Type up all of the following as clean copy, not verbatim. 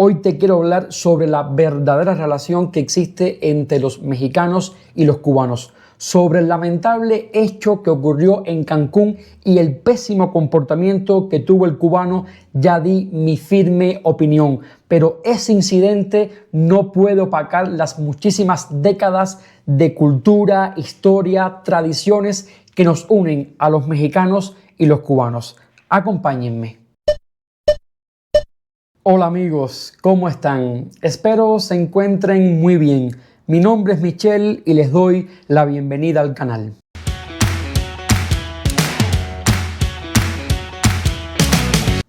Hoy te quiero hablar sobre la verdadera relación que existe entre los mexicanos y los cubanos, sobre el lamentable hecho que ocurrió en Cancún y el pésimo comportamiento que tuvo el cubano. Ya di mi firme opinión, pero ese incidente no puede opacar las muchísimas décadas de cultura, historia, tradiciones que nos unen a los mexicanos y los cubanos. Acompáñenme. Hola amigos, ¿cómo están? Espero se encuentren muy bien. Mi nombre es Michelle y les doy la bienvenida al canal.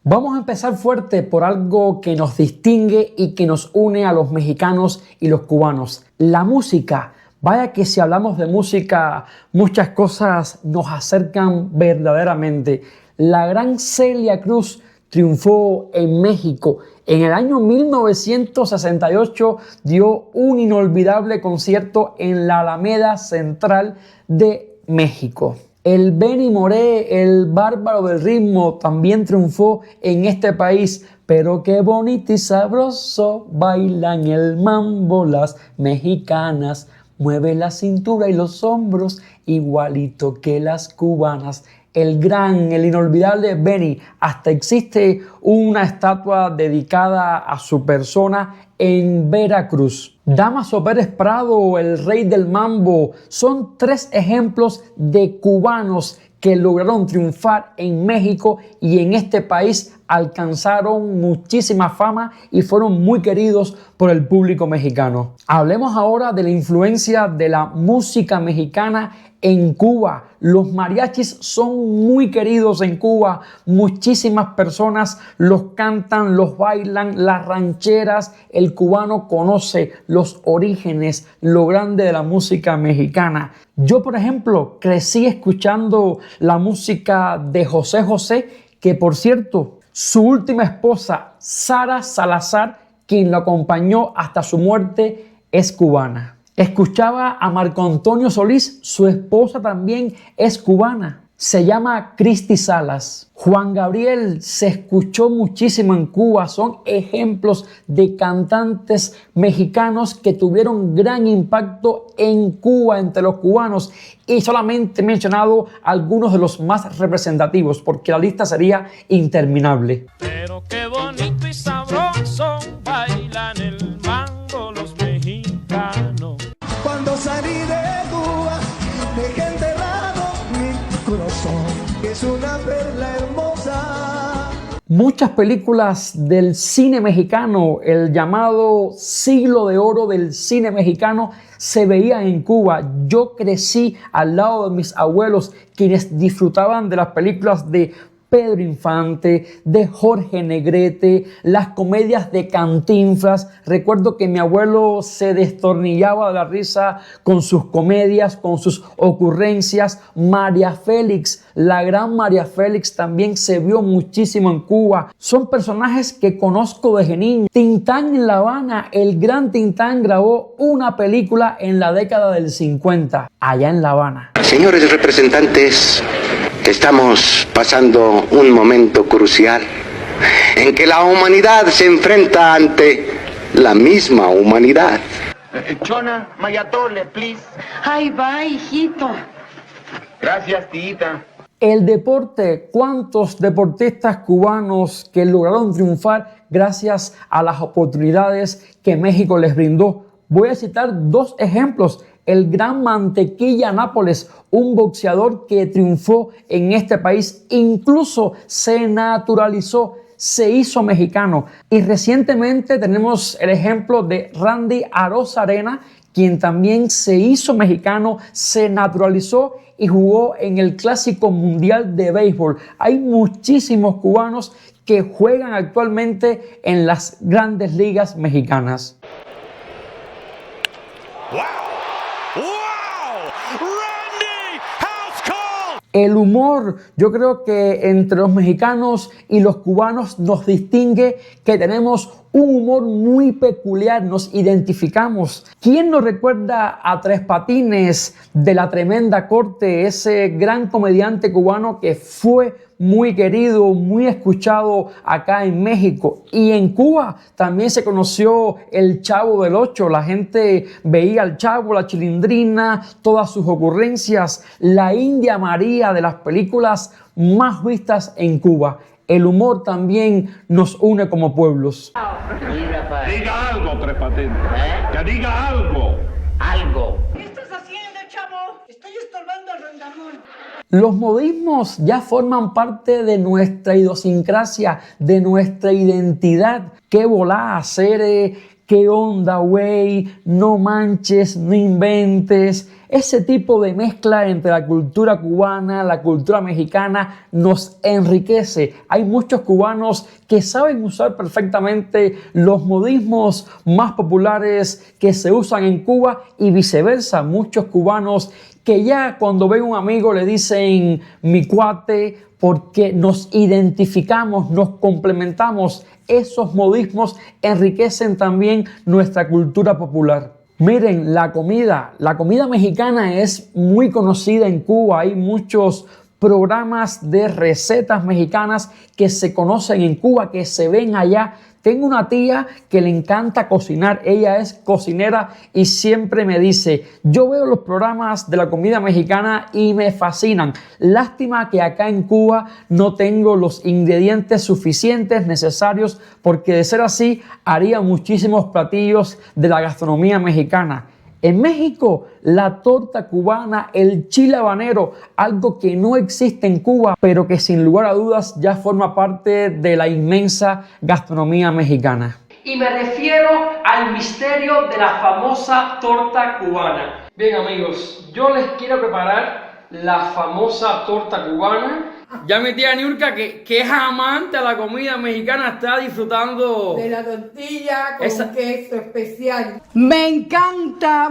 Vamos a empezar fuerte por algo que nos distingue y que nos une a los mexicanos y los cubanos: la música. Vaya que si hablamos de música, muchas cosas nos acercan verdaderamente. La gran Celia Cruz triunfó en México. En el año 1968 dio un inolvidable concierto en la Alameda Central de México. El Benny Moré, el bárbaro del ritmo, también triunfó en este país. Pero qué bonito y sabroso bailan el mambo las mexicanas. Mueve la cintura y los hombros igualito que las cubanas. El gran, el inolvidable Benny. Hasta existe una estatua dedicada a su persona en Veracruz. Damaso Pérez Prado, el rey del mambo, son tres ejemplos de cubanos que lograron triunfar en México y en este país alcanzaron muchísima fama y fueron muy queridos por el público mexicano. Hablemos ahora de la influencia de la música mexicana en Cuba. Los mariachis son muy queridos en Cuba. Muchísimas personas los cantan, los bailan, las rancheras. El cubano conoce los orígenes, lo grande de la música mexicana. Yo, por ejemplo, crecí escuchando la música de José José, que por cierto, su última esposa, Sara Salazar, quien lo acompañó hasta su muerte, es cubana. Escuchaba a Marco Antonio Solís, su esposa también es cubana. Se llama Cristi Salas. Juan Gabriel se escuchó muchísimo en Cuba. Son ejemplos de cantantes mexicanos que tuvieron gran impacto en Cuba, entre los cubanos. Y solamente he mencionado algunos de los más representativos, porque la lista sería interminable. Pero qué bonito y sabroso bailan el mambo los mexicanos. Cuando salí de Cuba, dejé enterrado mi corazón, que es una perla hermosa. Muchas películas del cine mexicano, el llamado siglo de oro del cine mexicano, se veían en Cuba. Yo crecí al lado de mis abuelos, quienes disfrutaban de las películas de Pedro Infante, de Jorge Negrete, las comedias de Cantinflas. Recuerdo que mi abuelo se destornillaba de la risa con sus comedias, con sus ocurrencias. María Félix, la gran María Félix, también se vio muchísimo en Cuba. Son personajes que conozco desde niño. Tintán en La Habana, el gran Tintán grabó una película en la década del 50, allá en La Habana. Señores representantes, estamos pasando un momento crucial en que la humanidad se enfrenta ante la misma humanidad. Chona, mayatole, please. Ahí va, hijito. Gracias, tita. El deporte, ¿cuántos deportistas cubanos que lograron triunfar gracias a las oportunidades que México les brindó? Voy a citar dos ejemplos. El gran Mantequilla Nápoles, un boxeador que triunfó en este país, incluso se naturalizó, se hizo mexicano. Y recientemente tenemos el ejemplo de Randy Arozarena, quien también se hizo mexicano, se naturalizó y jugó en el Clásico Mundial de Béisbol. Hay muchísimos cubanos que juegan actualmente en las grandes ligas mexicanas. El humor, yo creo que entre los mexicanos y los cubanos nos distingue que tenemos un humor muy peculiar, nos identificamos. ¿Quién nos recuerda a Tres Patines de La Tremenda Corte, ese gran comediante cubano que fue muy querido, muy escuchado acá en México. Y en Cuba también se conoció el Chavo del Ocho. La gente veía al Chavo, la Chilindrina, todas sus ocurrencias. La India María, de las películas más vistas en Cuba. El humor también nos une como pueblos. Diga algo, Tres Patines. Que diga algo. Algo. ¿Qué estás haciendo, chavo? Estoy estorbando al rondamón. Los modismos ya forman parte de nuestra idiosincrasia, de nuestra identidad. ¿Qué volá hacer? ¿Qué onda, güey? No manches, no inventes. Ese tipo de mezcla entre la cultura cubana, la cultura mexicana nos enriquece. Hay muchos cubanos que saben usar perfectamente los modismos más populares que se usan en Cuba y viceversa. Muchos cubanos que ya cuando ven a un amigo le dicen mi cuate, porque nos identificamos, nos complementamos. Esos modismos enriquecen también nuestra cultura popular. Miren, la comida mexicana es muy conocida en Cuba. Hay muchos programas de recetas mexicanas que se conocen en Cuba, que se ven allá. Tengo una tía que le encanta cocinar, ella es cocinera y siempre me dice, yo veo los programas de la comida mexicana y me fascinan. Lástima que acá en Cuba no tengo los ingredientes suficientes, necesarios, porque de ser así haría muchísimos platillos de la gastronomía mexicana. En México, la torta cubana, el chile habanero, algo que no existe en Cuba, pero que sin lugar a dudas ya forma parte de la inmensa gastronomía mexicana. Y me refiero al misterio de la famosa torta cubana. Bien amigos, yo les quiero preparar la famosa torta cubana. Ya mi tía Niurka, que es amante a la comida mexicana, está disfrutando de la tortilla con queso especial. Me encanta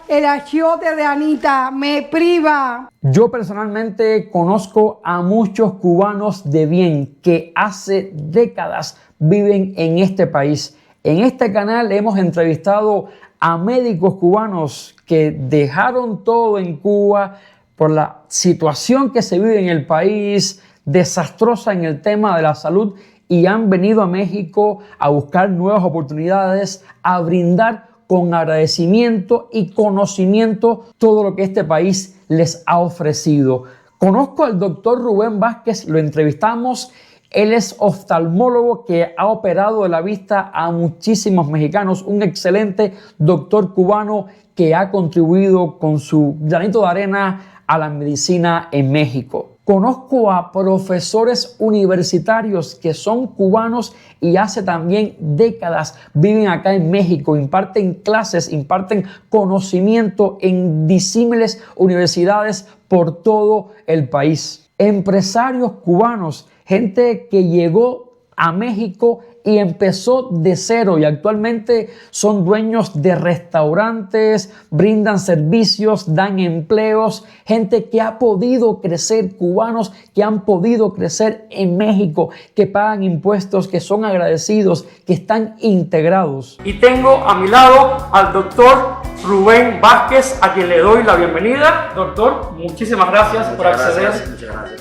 el achiote de Anita, me priva. Yo personalmente conozco a muchos cubanos de bien que hace décadas viven en este país. En este canal hemos entrevistado a médicos cubanos que dejaron todo en Cuba por la situación que se vive en el país, desastrosa en el tema de la salud, y han venido a México a buscar nuevas oportunidades, a brindar con agradecimiento y conocimiento todo lo que este país les ha ofrecido. Conozco al doctor Rubén Vázquez, lo entrevistamos. Él es oftalmólogo que ha operado de la vista a muchísimos mexicanos, un excelente doctor cubano que ha contribuido con su granito de arena a la medicina en México. Conozco a profesores universitarios que son cubanos y hace también décadas viven acá en México, imparten clases, imparten conocimiento en disímiles universidades por todo el país. Empresarios cubanos, gente que llegó a México y empezó de cero y actualmente son dueños de restaurantes, brindan servicios, dan empleos, gente que ha podido crecer, cubanos que han podido crecer en México, que pagan impuestos, que son agradecidos, que están integrados. Y tengo a mi lado al doctor Rubén Vázquez, a quien le doy la bienvenida. Doctor, muchísimas gracias por acceder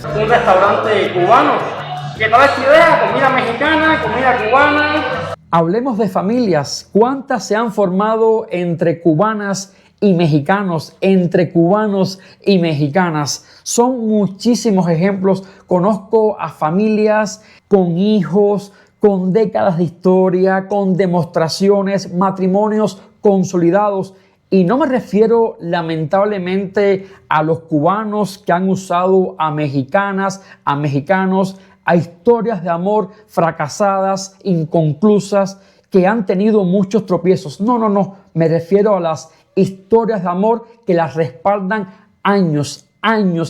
a un restaurante cubano. ¿Qué tal esta idea? Comida mexicana, comida cubana. Hablemos de familias. ¿Cuántas se han formado entre cubanas y mexicanos, entre cubanos y mexicanas? Son muchísimos ejemplos. Conozco a familias con hijos, con décadas de historia, con demostraciones, matrimonios consolidados. Y no me refiero lamentablemente a los cubanos que han usado a mexicanas, a mexicanos, a historias de amor fracasadas, inconclusas, que han tenido muchos tropiezos. No. Me refiero a las historias de amor que las respaldan años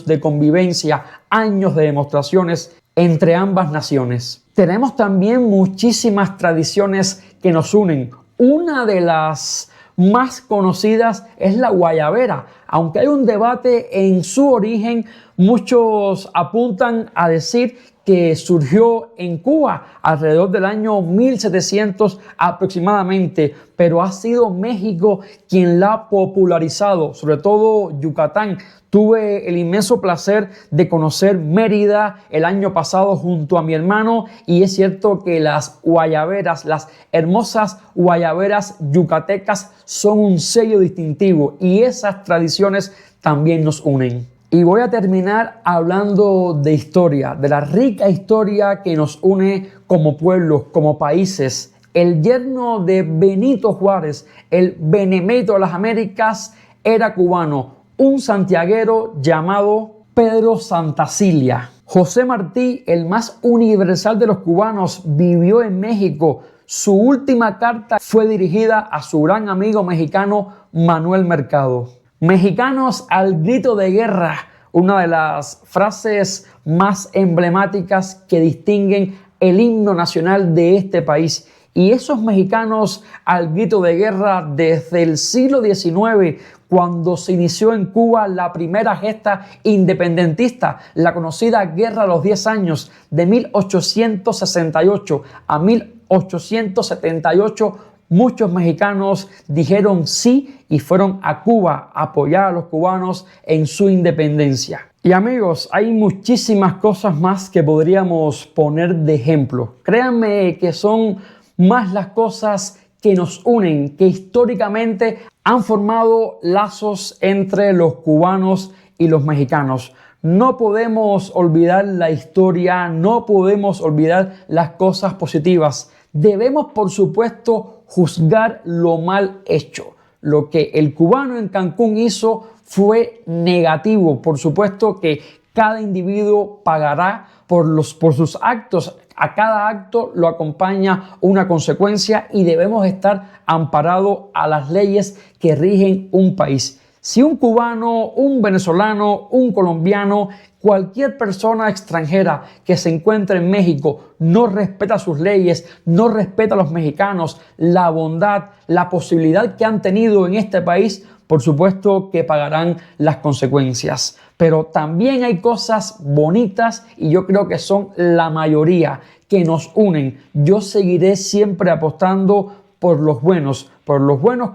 de convivencia, años de demostraciones entre ambas naciones. Tenemos también muchísimas tradiciones que nos unen. Una de las más conocidas es la guayabera. Aunque hay un debate en su origen, muchos apuntan a decir que surgió en Cuba alrededor del año 1700 aproximadamente, pero ha sido México quien la ha popularizado, sobre todo Yucatán. Tuve el inmenso placer de conocer Mérida el año pasado junto a mi hermano y es cierto que las guayaberas, las hermosas guayaberas yucatecas son un sello distintivo y esas tradiciones también nos unen. Y voy a terminar hablando de historia, de la rica historia que nos une como pueblos, como países. El yerno de Benito Juárez, el benemérito de las Américas, era cubano, un santiaguero llamado Pedro Santacilia. José Martí, el más universal de los cubanos, vivió en México. Su última carta fue dirigida a su gran amigo mexicano Manuel Mercado. Mexicanos al grito de guerra, una de las frases más emblemáticas que distinguen el himno nacional de este país. Y esos mexicanos al grito de guerra desde el siglo XIX, cuando se inició en Cuba la primera gesta independentista, la conocida Guerra de los 10 años, de 1868 a 1878, muchos mexicanos dijeron sí y fueron a Cuba a apoyar a los cubanos en su independencia. Y amigos, hay muchísimas cosas más que podríamos poner de ejemplo. Créanme que son más las cosas que nos unen, que históricamente han formado lazos entre los cubanos y los mexicanos. No podemos olvidar la historia, no podemos olvidar las cosas positivas. Debemos, por supuesto, juzgar lo mal hecho. Lo que el cubano en Cancún hizo fue negativo. Por supuesto que cada individuo pagará por sus actos. A cada acto lo acompaña una consecuencia y debemos estar amparados a las leyes que rigen un país. Si un cubano, un venezolano, un colombiano, cualquier persona extranjera que se encuentre en México no respeta sus leyes, no respeta a los mexicanos, la bondad, la posibilidad que han tenido en este país, por supuesto que pagarán las consecuencias. Pero también hay cosas bonitas y yo creo que son la mayoría que nos unen. Yo seguiré siempre apostando por los buenos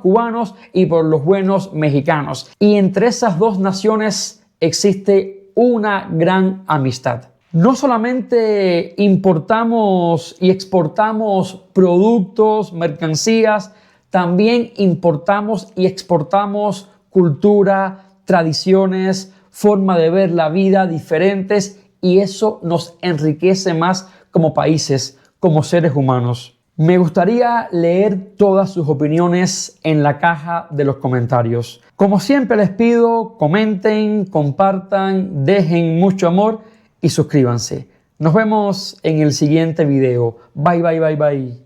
cubanos y por los buenos mexicanos. Y entre esas dos naciones existe una gran amistad. No solamente importamos y exportamos productos, mercancías, también importamos y exportamos cultura, tradiciones, forma de ver la vida diferentes y eso nos enriquece más como países, como seres humanos. Me gustaría leer todas sus opiniones en la caja de los comentarios. Como siempre les pido, comenten, compartan, dejen mucho amor y suscríbanse. Nos vemos en el siguiente video. Bye, bye, bye, bye.